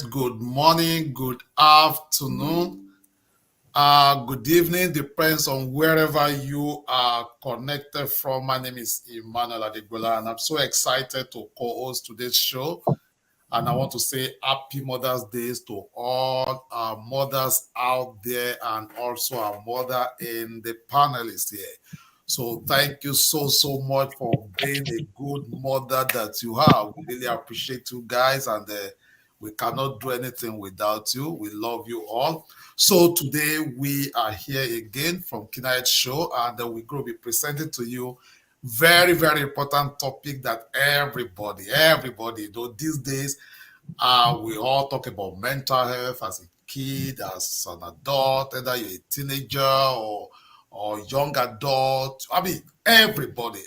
good morning, good afternoon, good evening, depends on wherever you are connected from. My name is Emmanuel Adegbola, and I'm so excited to co-host today's show. And I want to say happy Mother's Day to all our mothers out there and also our mother in the panelists here. So thank you so much for being a good mother that you have. We really appreciate you guys, and we cannot do anything without you. We love you all. So today we are here again from Keyna Health Show, and we're going to be presenting to you very important topic that everybody, though these days, we all talk about mental health as a kid, as an adult, either you're a teenager or young adult. I mean, everybody.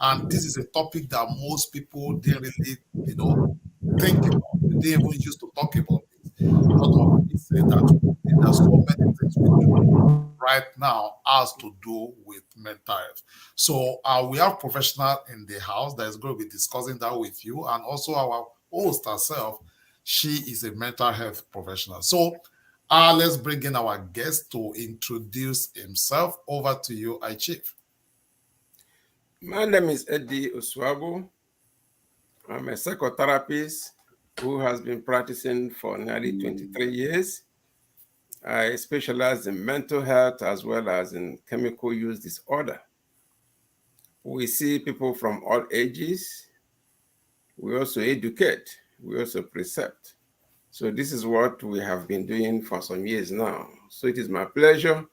And this is a topic that most people didn't really, think about. They didn't even used to talk about it. Not only say that there's so many things we do right now has to do with mental health. So we have professional in the house that is going to be discussing that with you, and also our host herself. She is a mental health professional. So let's bring in our guest to introduce himself. Over to you, Chief. My name is Eddie Oswabo. I'm a psychotherapist who has been practicing for nearly 23 years. I specialize in mental health as well as in chemical use disorder. We see people from all ages. We also educate. We also precept. So this is what we have been doing for some years now. So it is my pleasure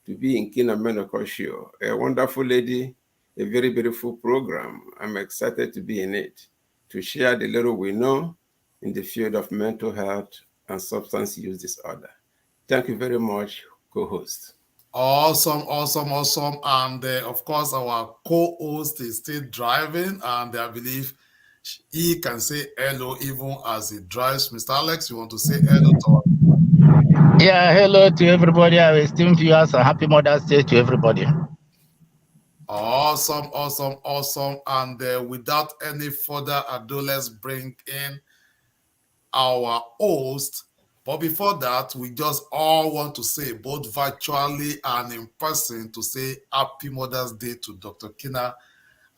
to be in Keyna Health Show, a wonderful lady, a very beautiful program. I'm excited to be in it, to share the little we know in the field of mental health and substance use disorder. Thank you very much, co-host. Awesome. And of course, our co-host is still driving, and I believe he can say hello even as he drives. Mr. Alex, you want to say hello to us? Yeah, hello to everybody. Our esteemed viewers, and happy Mother's Day to everybody. Awesome. And without any further ado, let's bring in our host. But before that, we just all want to say, both virtually and in person, to say happy Mother's Day to Dr. Keyna.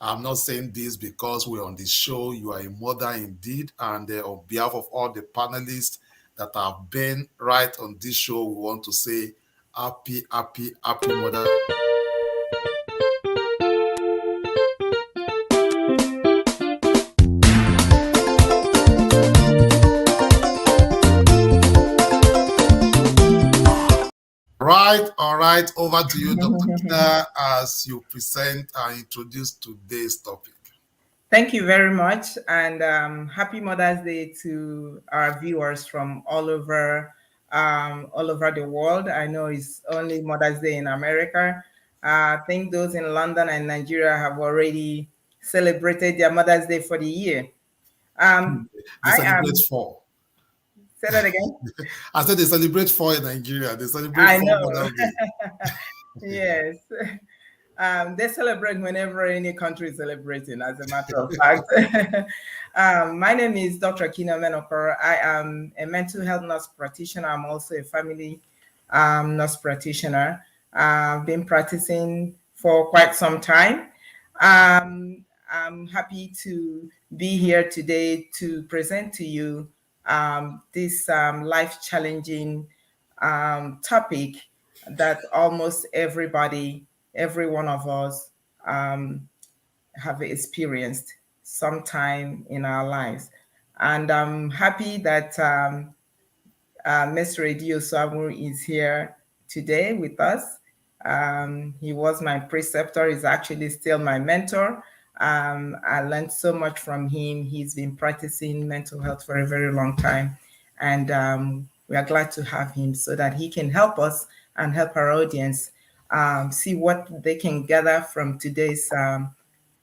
I'm not saying this because we're on this show. You are a mother indeed. And on behalf of all the panelists that have been right on this show, we want to say happy Mother's Day. All right, over to you, Dr. Keyna, as you present and introduce today's topic. Thank you very much, and happy Mother's Day to our viewers from all over the world. I know it's only Mother's Day in America. I think those in London and Nigeria have already celebrated their Mother's Day for the year. They celebrate 4. Say that again. I said they celebrate 4 in Nigeria. They celebrate I 4 know. Mother's Day. Yes. They celebrate whenever any country is celebrating, as a matter of fact. My name is Dr. Keyna Menokor. I am a mental health nurse practitioner. I'm also a family nurse practitioner. I've been practicing for quite some time. I'm happy to be here today to present to you this life-challenging topic that almost every one of us have experienced sometime in our lives. And I'm happy that Mr. Eddie Oswabo is here today with us. He was my preceptor. He's actually still my mentor. I learned so much from him. He's been practicing mental health for a very long time. And we are glad to have him so that he can help us and help our audience see what they can gather from today's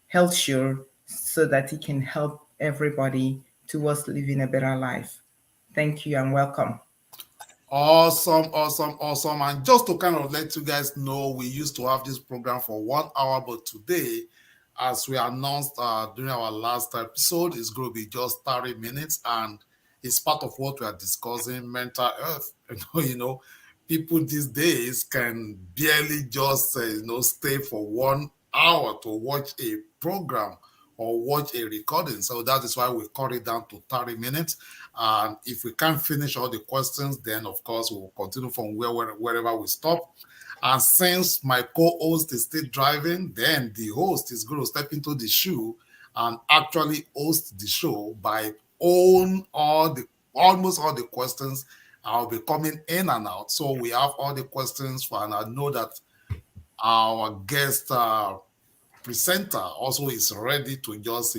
health show so that he can help everybody towards living a better life. Thank you and welcome. Awesome. And just to kind of let you guys know, we used to have this program for 1 hour, but today, as we announced during our last episode, it's going to be just 30 minutes. And it's part of what we are discussing, mental health. People these days can barely just stay for 1 hour to watch a program or watch a recording. So that is why we cut it down to 30 minutes. And if we can't finish all the questions, then of course we will continue from wherever we stop. And since my co-host is still driving, then the host is going to step into the shoe and actually host the show by own almost all the questions. I'll be coming in and out. So we have all the questions for, and I know that our guest presenter also is ready to just,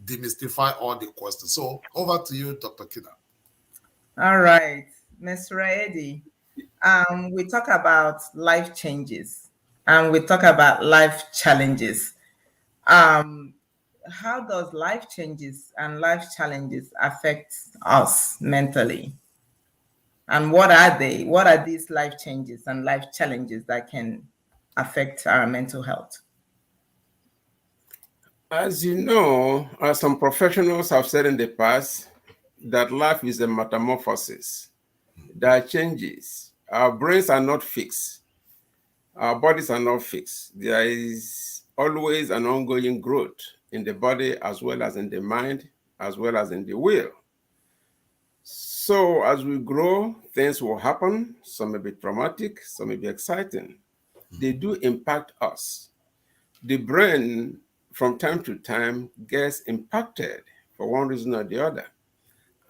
demystify all the questions. So over to you, Dr. Keyna. All right, Mr. Eddie. We talk about life changes and we talk about life challenges. How does life changes and life challenges affect us mentally? And what are they? What are these life changes and life challenges that can affect our mental health? As you know, as some professionals have said in the past, that life is a metamorphosis. There are changes. Our brains are not fixed. Our bodies are not fixed. There is always an ongoing growth in the body as well as in the mind, as well as in the will. So as we grow, things will happen. Some may be traumatic, some may be exciting. They do impact us. The brain, from time to time, gets impacted for one reason or the other.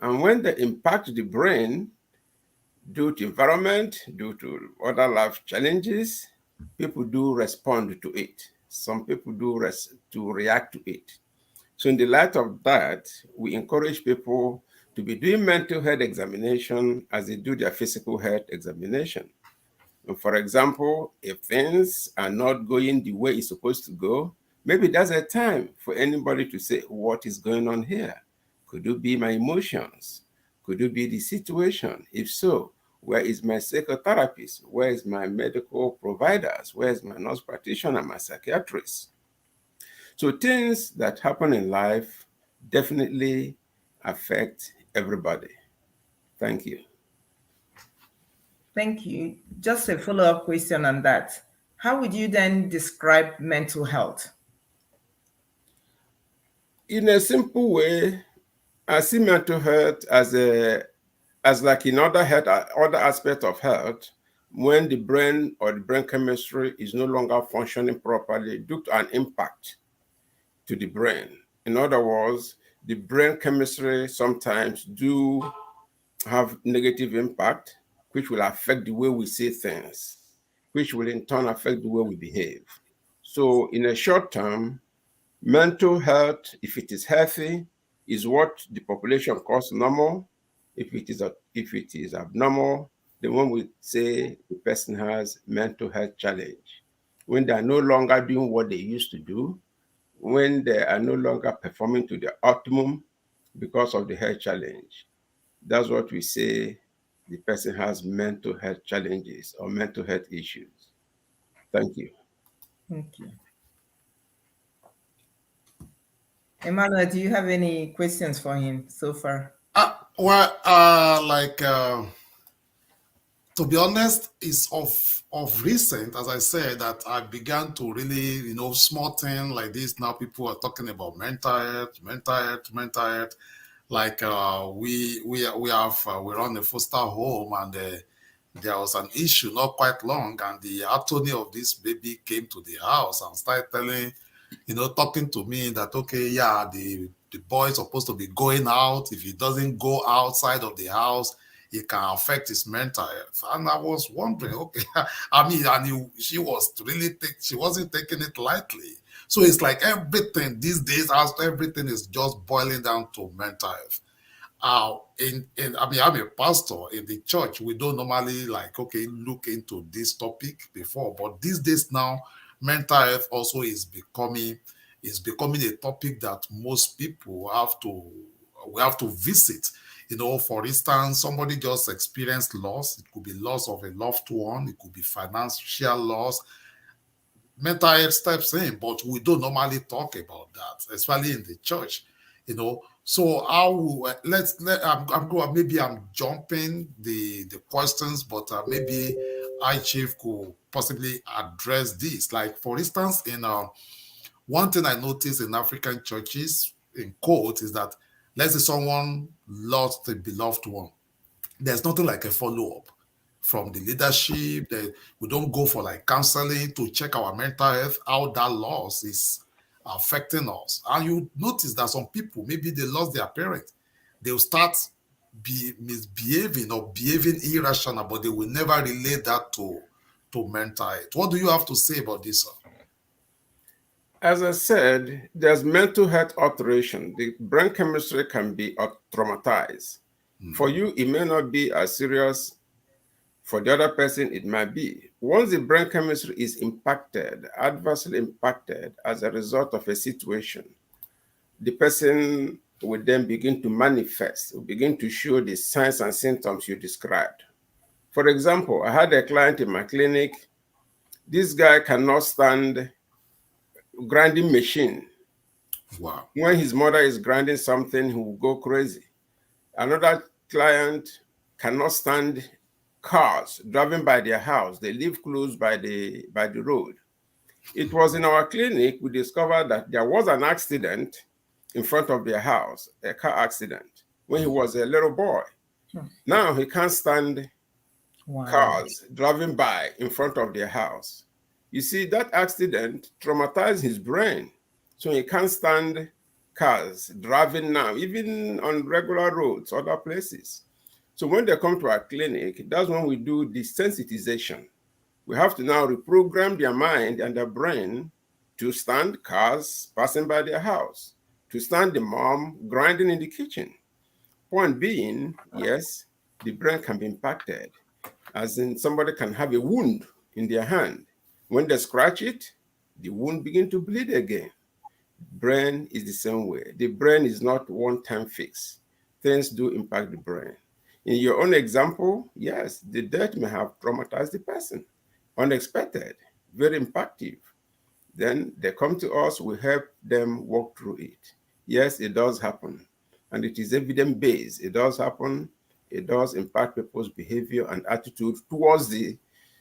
And when they impact the brain, due to environment, due to other life challenges, people do respond to it. Some people do react to it. So in the light of that, we encourage people to be doing mental health examination as they do their physical health examination. And for example, if things are not going the way it's supposed to go, maybe that's a time for anybody to say, what is going on here? Could it be my emotions? Could it be the situation? If so, where is my psychotherapist? Where is my medical providers? Where is my nurse practitioner, my psychiatrist? So things that happen in life definitely affect everybody. Thank you. Thank you. Just a follow-up question on that. How would you then describe mental health? In a simple way, I see mental health as like in other aspects of health, when the brain or the brain chemistry is no longer functioning properly due to an impact to the brain. In other words, the brain chemistry sometimes do have negative impact, which will affect the way we see things, which will in turn affect the way we behave. So in a short term, mental health, if it is healthy, is what the population calls normal. If it is abnormal, then when we say the person has mental health challenge, when they are no longer doing what they used to do, when they are no longer performing to the optimum because of the health challenge, that's what we say the person has mental health challenges or mental health issues. Thank you. Thank you. Emmanuel, do you have any questions for him so far? To be honest, it's of recent, as I said, that I began to really, small thing like this. Now people are talking about mental health. Like we run a foster home, and there was an issue not quite long, and the attorney of this baby came to the house and started telling, talking to me that, okay, yeah, the boy is supposed to be going out. If he doesn't go outside of the house, it can affect his mental health. And I was wondering, okay, I mean, and she wasn't taking it lightly. So it's like everything these days, everything is just boiling down to mental health. I mean, I'm a pastor in the church. We don't normally look into this topic before, but these days now, mental health also is becoming a topic that most people have to visit. For instance, somebody just experienced loss. It could be loss of a loved one. It could be financial loss. Mental health steps in, but we don't normally talk about that, especially in the church. So I'm going, maybe I'm jumping the questions, but maybe I Chief could possibly address this. Like for instance, in one thing I noticed in African churches, in quotes, is that let's say someone lost a beloved one. There's nothing like a follow-up from the leadership. That we don't go for like counseling to check our mental health, how that loss is affecting us. And you notice that some people, maybe they lost their parent, they'll start misbehaving or behaving irrational, but they will never relate that to mental health. What do you have to say about this, sir? As I said, there's mental health alteration. The brain chemistry can be traumatized. For you, it may not be as serious. For the other person, it might be. Once the brain chemistry is impacted, adversely impacted as a result of a situation, the person will then begin to manifest, will begin to show the signs and symptoms you described. For example, I had a client in my clinic. This guy cannot stand grinding machine. Wow. When his mother is grinding something, he will go crazy. Another client cannot stand cars driving by their house. They live close by the road. It was in our clinic we discovered that there was an accident in front of their house, a car accident, when he was a little boy. Now he can't stand cars driving by in front of their house. You see, that accident traumatized his brain. So he can't stand cars driving now, even on regular roads, other places. So when they come to our clinic, that's when we do desensitization. We have to now reprogram their mind and their brain to stand cars passing by their house, to stand the mom grinding in the kitchen. Point being, yes, the brain can be impacted, as in somebody can have a wound in their hand. When they scratch it, the wound begins to bleed again. Brain is the same way. The brain is not one-time fix. Things do impact the brain. In your own example, yes, the death may have traumatized the person. Unexpected, very impactful. Then they come to us, we help them walk through it. Yes, it does happen. And it is evidence-based. It does happen. It does impact people's behavior and attitude towards the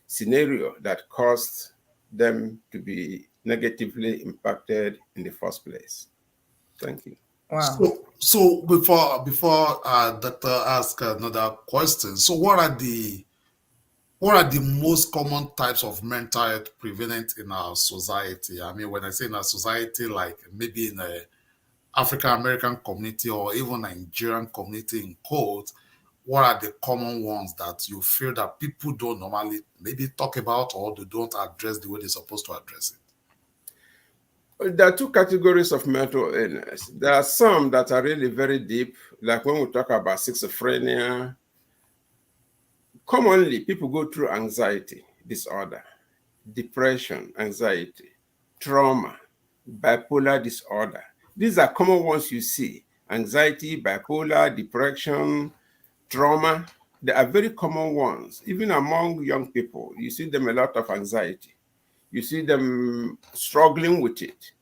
scenario that caused them to be negatively impacted in the first place. Thank you. Wow. So before Doctor ask another question, so what are the most common types of mental health prevalent in our society? I mean, when I say in our society, like maybe in a African American community or even Nigerian community in quotes, what are the common ones that you feel that people don't normally maybe talk about or they don't address the way they're supposed to address it? There are two categories of mental illness. There are some that are really very deep, like when we talk about schizophrenia. Commonly, people go through anxiety disorder, depression, anxiety, trauma, bipolar disorder. These are common ones you see. Anxiety, bipolar, depression, trauma. They are very common ones. Even among young people, you see them a lot of anxiety. You see them struggling with it.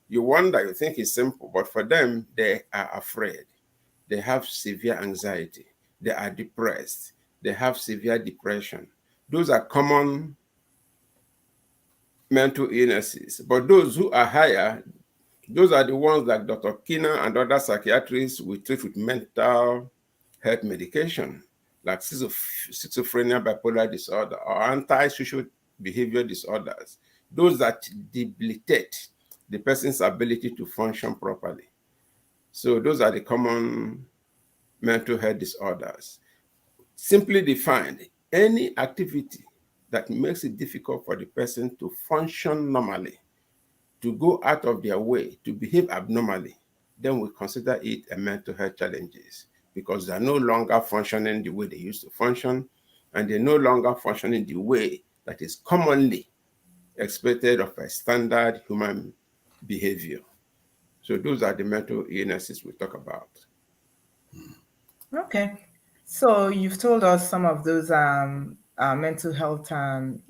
You wonder, you think it's simple, but for them, they are afraid. They have severe anxiety. They are depressed. They have severe depression. Those are common mental illnesses. But those who are higher, those are the ones like Dr. Keyna and other psychiatrists we treat with mental health medication, like schizophrenia, bipolar disorder, or antisocial behavior disorders. Those that debilitate the person's ability to function properly. So those are the common mental health disorders. Simply defined, any activity that makes it difficult for the person to function normally, to go out of their way, to behave abnormally, then we consider it a mental health challenges because they're no longer functioning the way they used to function, and they're no longer functioning the way that is commonly expected of a standard human behavior. So those are the mental illnesses we talk about. Okay. So you've told us some of those mental health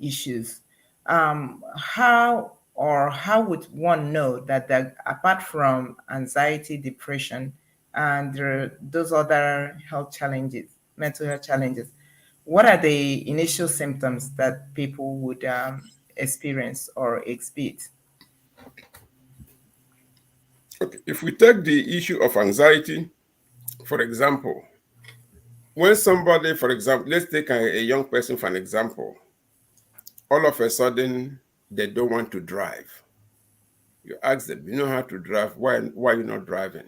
issues. How would one know that apart from anxiety, depression, and those other health challenges, mental health challenges, what are the initial symptoms that people would experience or exhibit? Okay, if we take the issue of anxiety, for example, when somebody, for example, let's take a young person for an example, all of a sudden they don't want to drive. You ask them, you know how to drive, why are you not driving?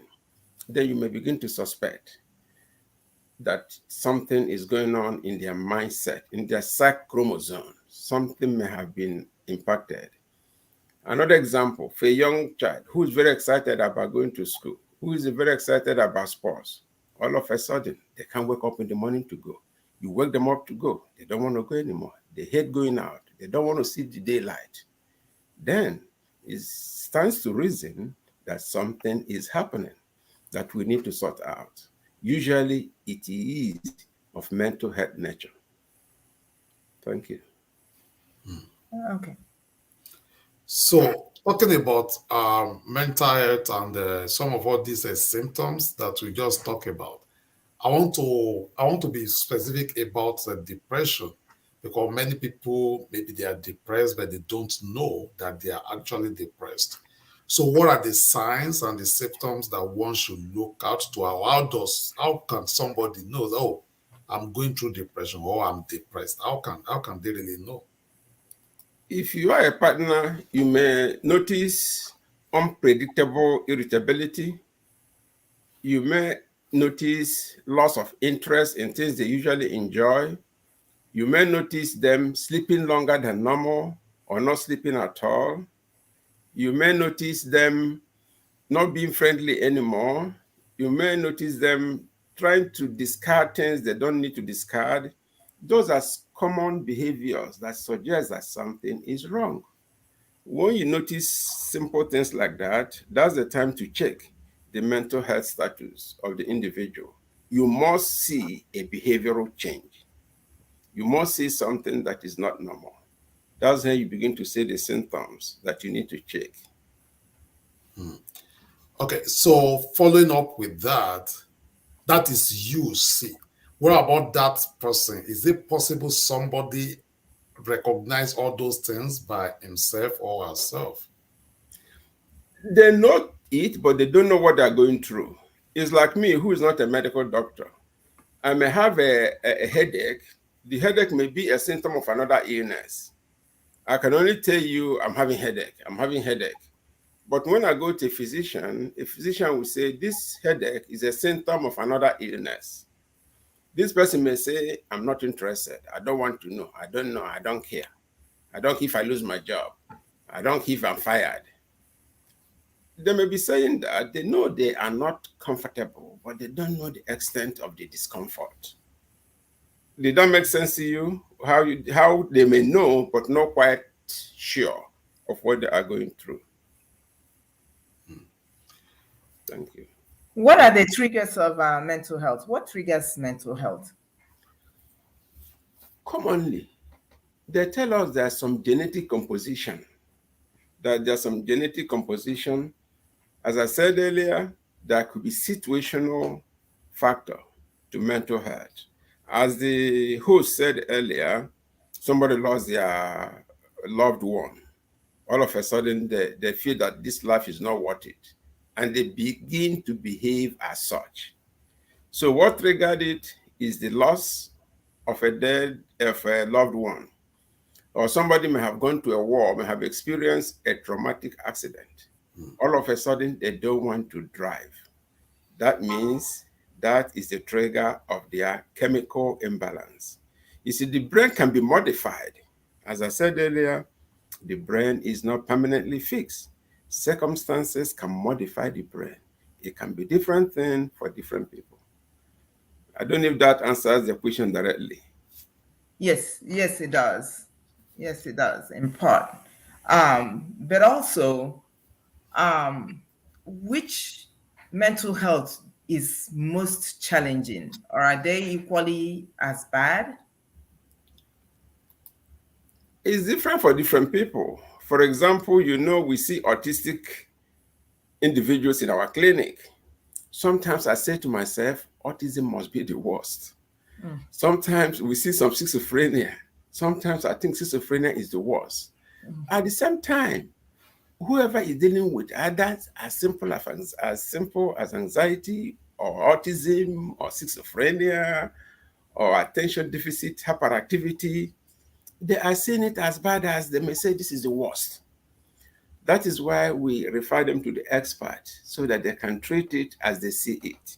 Then you may begin to suspect that something is going on in their mindset, in their psych chromosome. Something may have been impacted. Another example, for a young child who is very excited about going to school, who is very excited about sports, all of a sudden, they can't wake up in the morning to go. You wake them up to go. They don't want to go anymore. They hate going out. They don't want to see the daylight. Then it stands to reason that something is happening that we need to sort out. Usually, it is of mental health nature. Thank you. Okay. So, talking about mental health and some of all these symptoms that we just talked about, I want to be specific about depression, because many people, maybe they are depressed, but they don't know that they are actually depressed. So, what are the signs and the symptoms that one should look out to? How can somebody know that, oh, I'm going through depression or I'm depressed? How can they really know? If you are a partner, you may notice unpredictable irritability. You may notice loss of interest in things they usually enjoy. You may notice them sleeping longer than normal or not sleeping at all. You may notice them not being friendly anymore. You may notice them trying to discard things they don't need to discard. Those are common behaviors that suggest that something is wrong. When you notice simple things like that, that's the time to check the mental health status of the individual. You must see a behavioral change. You must see something that is not normal. That's how you begin to see the symptoms that you need to check. Okay, so following up with that, that is you see. What about that person? Is it possible somebody recognize all those things by himself or herself? They know it, but they don't know what they're going through. It's like me, who is not a medical doctor. I may have a headache. The headache may be a symptom of another illness. I can only tell you I'm having headache. But when I go to a physician will say this headache is a symptom of another illness. This person may say, I'm not interested. I don't want to know. I don't know. I don't care. I don't care if I lose my job. I don't care if I'm fired. They may be saying that they know they are not comfortable, but they don't know the extent of the discomfort. Did that make sense to you? How they may know, but not quite sure of what they are going through. Thank you. What are the triggers of mental health? What triggers mental health? Commonly, they tell us there's some genetic composition. As I said earlier, there could be situational factor to mental health. As the host said earlier, somebody lost their loved one. All of a sudden, they feel that this life is not worth it, and they begin to behave as such. So what triggered it is the loss of a loved one. Or somebody may have gone to a war, may have experienced a traumatic accident. All of a sudden, they don't want to drive. That means that is the trigger of their chemical imbalance. You see, the brain can be modified. As I said earlier, the brain is not permanently fixed. Circumstances can modify the brain. It can be different thing for different people. I don't know if that answers the question directly. Yes, it does. Yes, it does, in part. But also, which mental health is most challenging, or are they equally as bad? It's different for different people. For example, we see autistic individuals in our clinic. Sometimes I say to myself, autism must be the worst. Mm. Sometimes we see some schizophrenia. Sometimes I think schizophrenia is the worst. At the same time, whoever is dealing with others as simple as anxiety or autism or schizophrenia or attention deficit hyperactivity, they are seeing it as bad as they may say this is the worst. That is why we refer them to the expert so that they can treat it as they see it.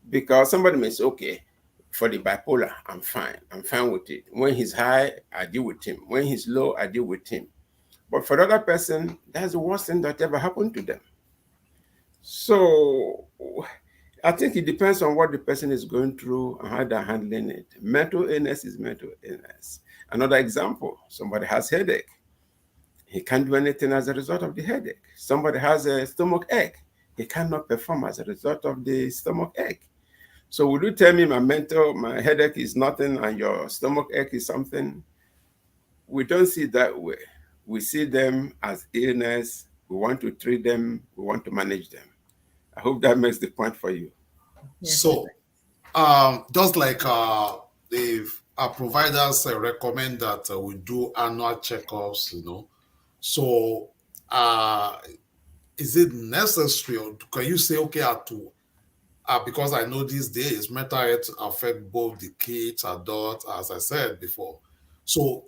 Because somebody may say, okay, for the bipolar, I'm fine with it. When he's high, I deal with him. When he's low, I deal with him. But for the other person, that's the worst thing that ever happened to them. So I think it depends on what the person is going through and how they're handling it. Mental illness is mental illness. Another example, somebody has headache. He can't do anything as a result of the headache. Somebody has a stomach ache. He cannot perform as a result of the stomach ache. So would you tell me my headache is nothing and your stomach ache is something? We don't see it that way. We see them as illness. We want to treat them. We want to manage them. I hope that makes the point for you. Yes. So, just like the providers recommend that we do annual checkups, So, is it necessary, or can you say, okay, because I know these days mental health affect both the kids, adults, as I said before. So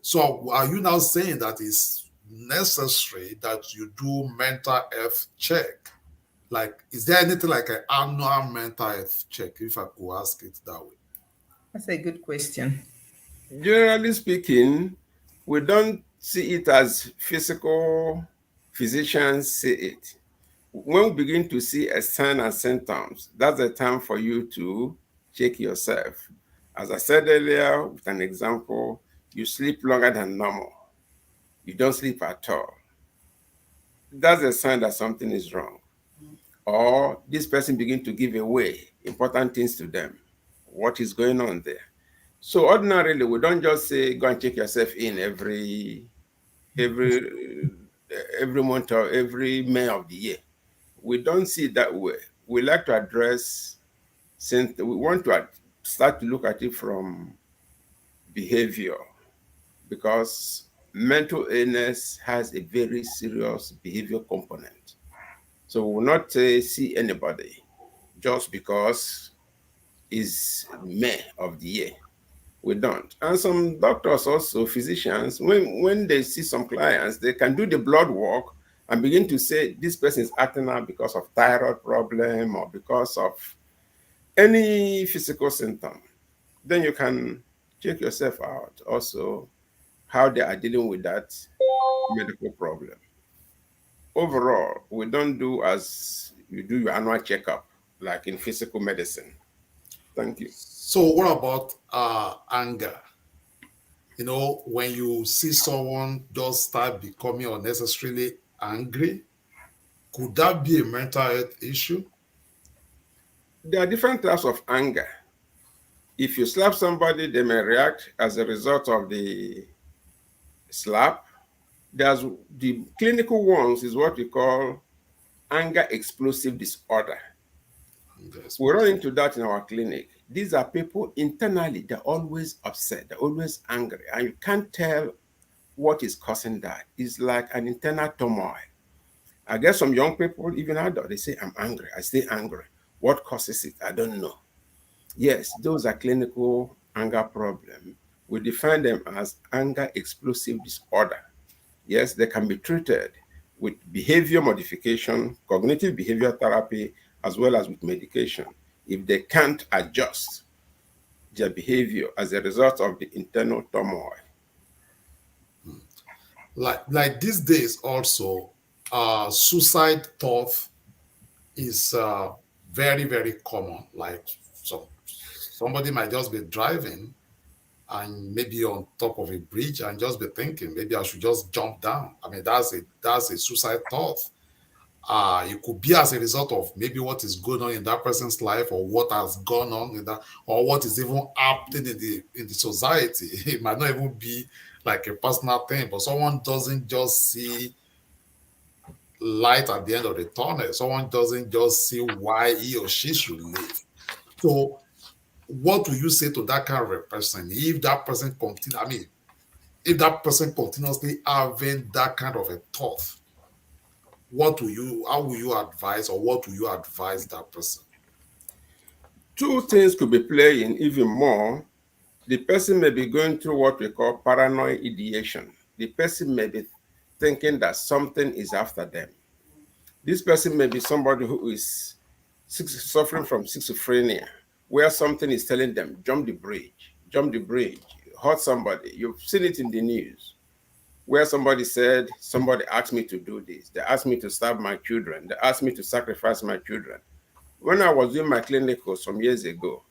are you now saying that it's necessary that you do mental health check? Like, is there anything like an annual mental health check, if I could ask it that way? That's a good question. Generally speaking, we don't see it as physical physicians see it. When we begin to see a sign and symptoms, that's the time for you to check yourself. As I said earlier, with an example, you sleep longer than normal. You don't sleep at all. That's a sign that something is wrong. Or this person begin to give away important things to them. What is going on there? So ordinarily, we don't just say, go and check yourself in every month or every May of the year. We don't see it that way. We like to address, since we want to start to look at it from behavior, because mental illness has a very serious behavior component. So we will not see anybody just because it's May of the year. We don't. And some doctors also, physicians, when they see some clients, they can do the blood work and begin to say this person is acting out because of thyroid problem or because of any physical symptom. Then you can check yourself out also how they are dealing with that medical problem. Overall, we don't do as you do your annual checkup, like in physical medicine. Thank you. So what about anger? When you see someone just start becoming unnecessarily angry, could that be a mental health issue? There are different types of anger. If you slap somebody, they may react as a result of the slap. There's the clinical ones is what we call anger explosive disorder. Yes. We run into that in our clinic. These are people internally, they're always upset, they're always angry, and you can't tell what is causing that. It's like an internal turmoil. I guess some young people, even adults, they say, I'm angry, I stay angry. What causes it? I don't know. Yes, those are clinical anger problems. We define them as anger explosive disorder. Yes, they can be treated with behavior modification, cognitive behavior therapy, as well as with medication if they can't adjust their behavior as a result of the internal turmoil. Like these days also, suicide thought is very, very common. Like somebody might just be driving and maybe on top of a bridge and just be thinking, maybe I should just jump down. I mean, that's a suicide thought. It could be as a result of maybe what is going on in that person's life, or what has gone on in that, or what is even happening in the society. It might not even be like a personal thing, but someone doesn't just see light at the end of the tunnel. Someone doesn't just see why he or she should live. So what will you say to that kind of a person if that person if that person continuously having that kind of a thought? How will you advise, or what will you advise that person? Two things could be playing even more. The person may be going through what we call paranoid ideation. The person may be thinking that something is after them. This person may be somebody who is suffering from schizophrenia, where something is telling them, jump the bridge, hurt somebody. You've seen it in the news, where somebody said, somebody asked me to do this. They asked me to stab my children. They asked me to sacrifice my children. When I was doing my clinical some years ago,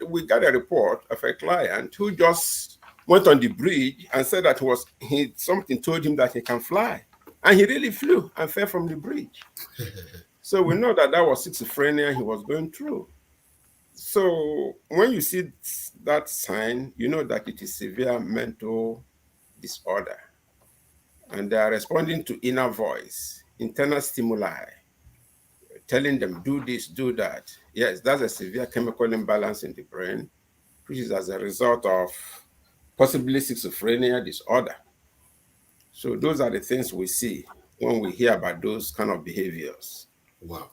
we got a report of a client who just went on the bridge and said that something told him that he can fly. And he really flew and fell from the bridge. So we know that was schizophrenia he was going through. So when you see that sign, you know that it is severe mental disorder. And they are responding to inner voice, internal stimuli, telling them, do this, do that. Yes, that's a severe chemical imbalance in the brain, which is as a result of possibly schizophrenia disorder. So those are the things we see when we hear about those kind of behaviors. Wow.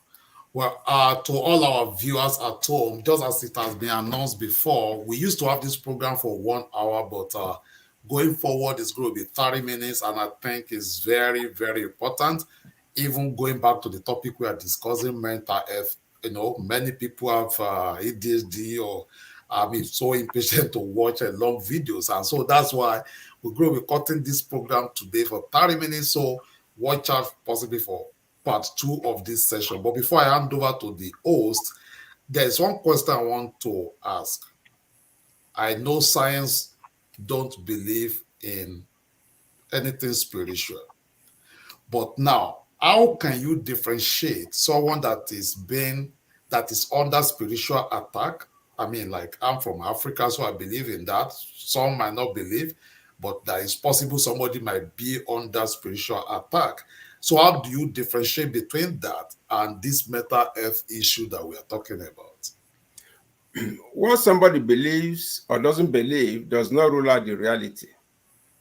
Well, to all our viewers at home, just as it has been announced before, we used to have this program for 1 hour, but going forward, it's going to be 30 minutes, and I think it's very, very important. Even going back to the topic we are discussing, mental health, many people have ADHD or so impatient to watch long videos. And so that's why we're going to be cutting this program today for 30 minutes. So watch out possibly for part 2 of this session. But before I hand over to the host, there's one question I want to ask. I know science don't believe in anything spiritual, but now, how can you differentiate someone that is under spiritual attack? Like, I'm from Africa, so I believe in that. Some might not believe, but that is possible somebody might be under spiritual attack. So how do you differentiate between that and this mental health issue that we are talking about? What somebody believes or doesn't believe does not rule out the reality.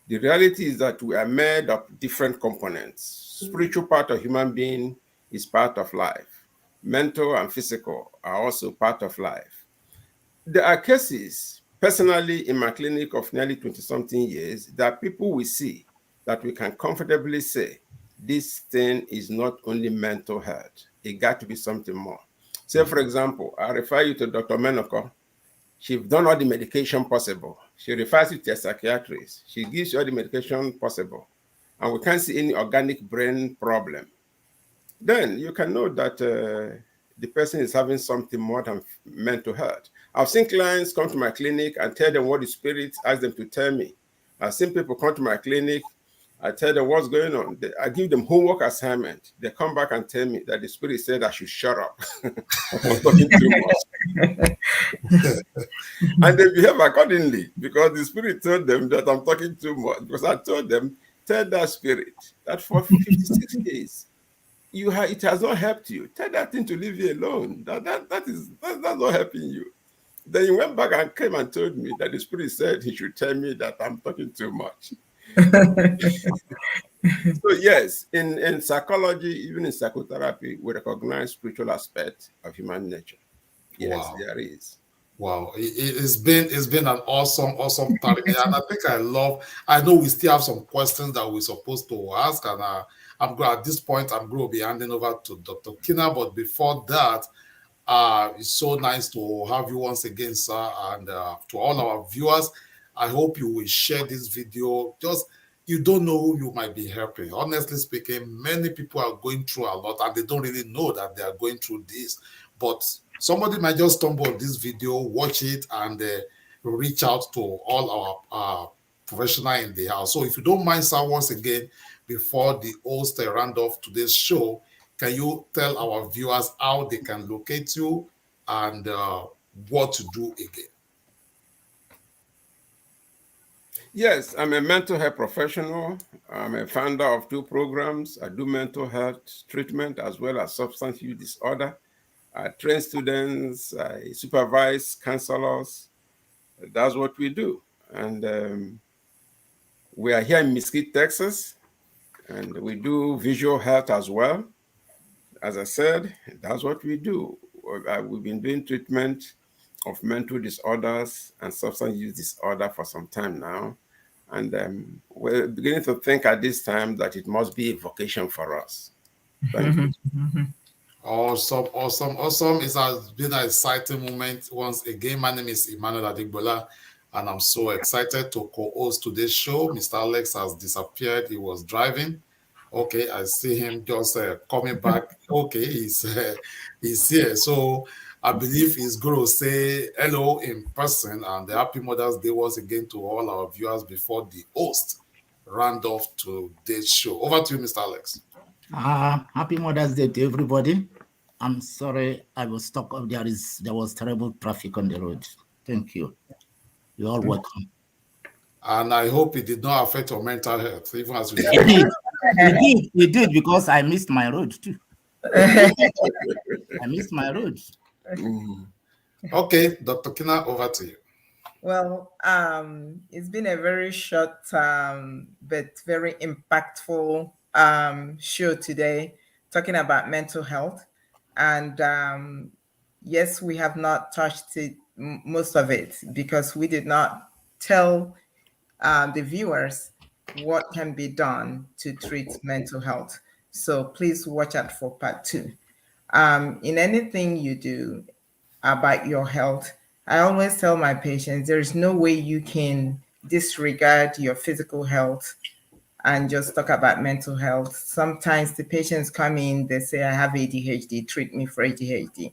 The reality is that we are made of different components. Spiritual part of human being is part of life. Mental and physical are also part of life. There are cases, personally in my clinic of nearly 20-something years, that people will see that we can comfortably say, this thing is not only mental health. It got to be something more. Say, for example, I refer you to Dr. Menoko. She's done all the medication possible. She refers you to a psychiatrist. She gives you all the medication possible. And we can't see any organic brain problem. Then you can know that the person is having something more than mental health. I've seen clients come to my clinic and tell them what the spirit asked them to tell me. I've seen people come to my clinic, I tell them what's going on. I give them homework assignment. They come back and tell me that the spirit said I should shut up. I'm talking too much. And they behave accordingly because the spirit told them that I'm talking too much. Because I told them, tell that spirit that for 56 days, it has not helped you. Tell that thing to leave you alone. That's not helping you. Then he went back and came and told me that the spirit said he should tell me that I'm talking too much. So yes, in psychology, even in psychotherapy, we recognize spiritual aspect of human nature. Yes, wow. There is. Wow, it's been an awesome time, and I think I know we still have some questions that we're supposed to ask, and at this point I'm going to be handing over to Dr. Keyna. But before that, it's so nice to have you once again, sir, and to all our viewers, I hope you will share this video. You don't know who you might be helping. Honestly speaking, many people are going through a lot and they don't really know that they are going through this. But somebody might just stumble on this video, watch it, and reach out to all our professionals in the house. So if you don't mind, sir, once again, before the host round off today's show, can you tell our viewers how they can locate you and what to do again? Yes, I'm a mental health professional. I'm a founder of 2 programs. I do mental health treatment as well as substance use disorder. I train students, I supervise counselors. That's what we do. And we are here in Mesquite, Texas, and we do visual health as well. As I said, that's what we do. We've been doing treatment of mental disorders and substance use disorder for some time now. And we're beginning to think at this time that it must be a vocation for us. Thank you. Awesome, awesome, awesome. It has been an exciting moment once again. My name is Emmanuel Adigbola, and I'm so excited to co-host today's show. Mr. Alex has disappeared. He was driving. Okay, I see him just coming back. Okay, he's here. So I believe he's going to say hello in person and the Happy Mother's Day once again to all our viewers before the host round off today's show. Over to you, Mr. Alex. Happy Mother's Day to everybody. I'm sorry I was stuck. There was terrible traffic on the road. Thank you. You're all welcome. And I hope it did not affect your mental health, even as we It did because I missed my road too. I missed my road. Okay, Dr. Keyna, over to you. Well, it's been a very short but very impactful show today, talking about mental health. And yes, we have not touched it, most of it, because we did not tell the viewers what can be done to treat mental health. So please watch out for part 2. In anything you do about your health, I always tell my patients there's no way you can disregard your physical health and just talk about mental health. Sometimes the patients come in, they say, I have ADHD, treat me for ADHD.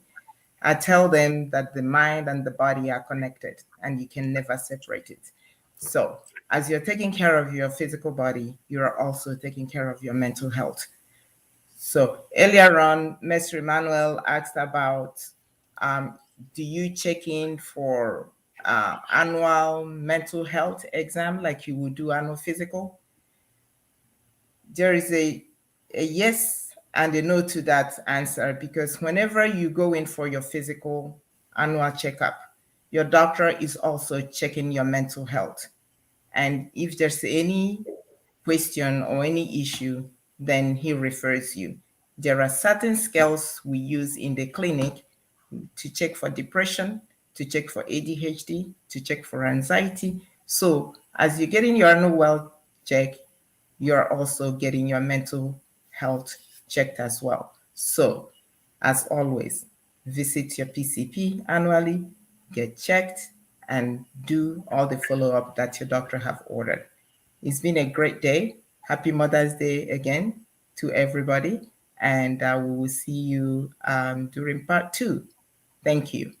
I tell them that the mind and the body are connected and you can never separate it. So as you're taking care of your physical body, you're also taking care of your mental health. So earlier on, Mr. Emmanuel asked about, do you check in for annual mental health exam like you would do annual physical? There is a yes and a no to that answer, because whenever you go in for your physical annual checkup, your doctor is also checking your mental health. And if there's any question or any issue, then he refers you. There are certain scales we use in the clinic to check for depression, to check for ADHD, to check for anxiety. So as you're getting your annual health check, you're also getting your mental health checked as well. So as always, visit your PCP annually, get checked, and do all the follow-up that your doctor have ordered. It's been a great day. Happy Mother's Day again to everybody. And we will see you during part 2. Thank you.